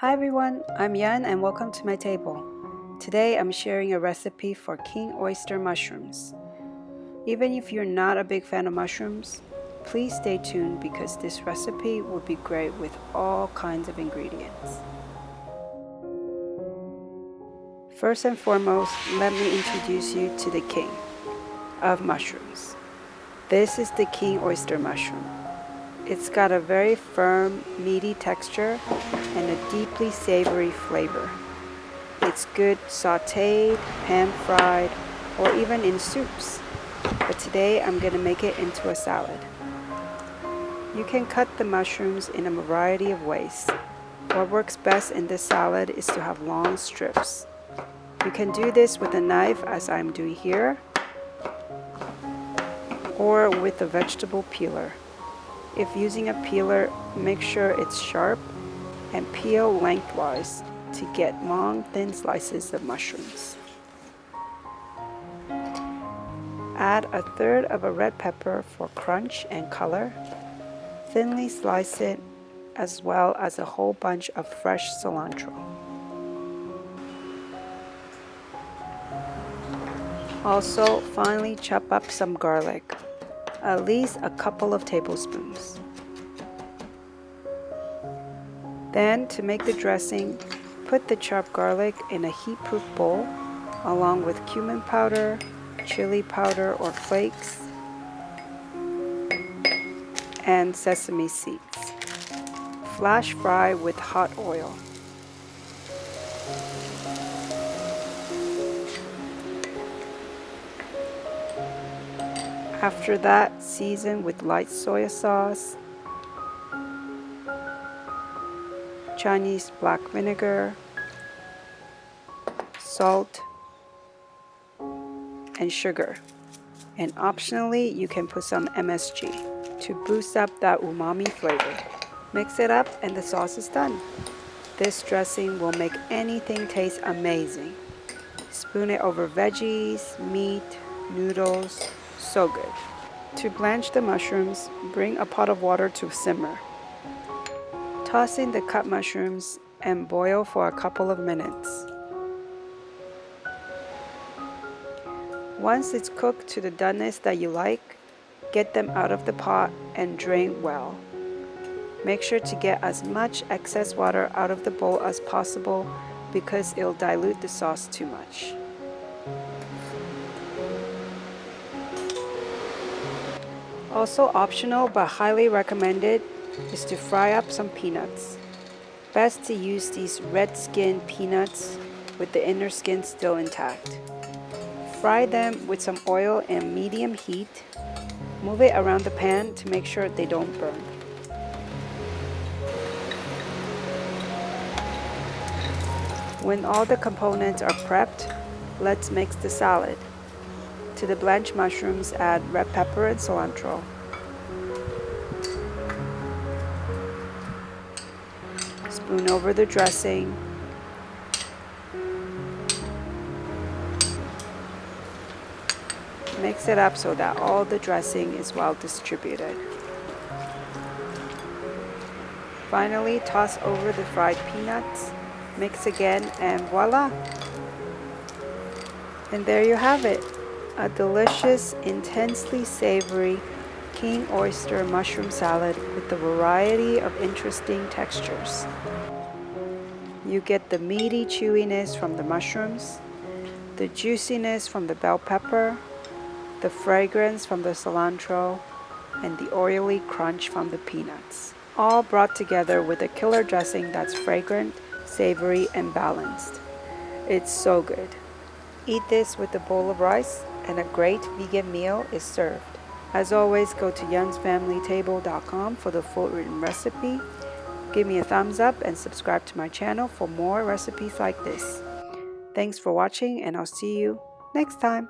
Hi everyone, I'm Yan and welcome to my table. Today I'm sharing a recipe for King Oyster mushrooms. Even if you're not a big fan of mushrooms, please stay tuned because this recipe would be great with all kinds of ingredients. First and foremost, let me introduce you to the king of mushrooms. This is the King Oyster Mushroom. It's got a very firm, meaty texture and a deeply savory flavor. It's good sauteed, pan-fried, or even in soups. But today I'm going to make it into a salad. You can cut the mushrooms in a variety of ways. What works best in this salad is to have long strips. You can do this with a knife as I'm doing here, or with a vegetable peeler. If using a peeler, make sure it's sharp and peel lengthwise to get long, thin slices of mushrooms. Add a third of a red pepper for crunch and color. Thinly slice it, as well as a whole bunch of fresh cilantro. Also, finely chop up some garlic, at least a couple of tablespoons. Then, to make the dressing, put the chopped garlic in a heat-proof bowl along with cumin powder, chili powder or flakes, and sesame seeds. Flash fry with hot oil. After that, season with light soy sauce, Chinese black vinegar, salt, and sugar. And optionally, you can put some MSG to boost up that umami flavor. Mix it up and the sauce is done. This dressing will make anything taste amazing. Spoon it over veggies, meat, noodles, so good. To blanch the mushrooms, bring a pot of water to simmer. Toss in the cut mushrooms and boil for a couple of minutes. Once it's cooked to the doneness that you like, get them out of the pot and drain well. Make sure to get as much excess water out of the bowl as possible because it'll dilute the sauce too much. Also optional but highly recommended is to fry up some peanuts. Best to use these red skin peanuts with the inner skin still intact. Fry them with some oil and medium heat. Move it around the pan to make sure they don't burn. When all the components are prepped, let's mix the salad. To the blanched mushrooms, add red pepper and cilantro. Spoon over the dressing. Mix it up so that all the dressing is well distributed. Finally, toss over the fried peanuts. Mix again and voila! And there you have it. A delicious, intensely savory King Oyster Mushroom Salad with a variety of interesting textures. You get the meaty chewiness from the mushrooms, the juiciness from the bell pepper, the fragrance from the cilantro, and the oily crunch from the peanuts. All brought together with a killer dressing that's fragrant, savory, and balanced. It's so good. Eat this with a bowl of rice and a great vegan meal is served. As always, go to yansfamilytable.com for the full written recipe. Give me a thumbs up and subscribe to my channel for more recipes like this. Thanks for watching and I'll see you next time.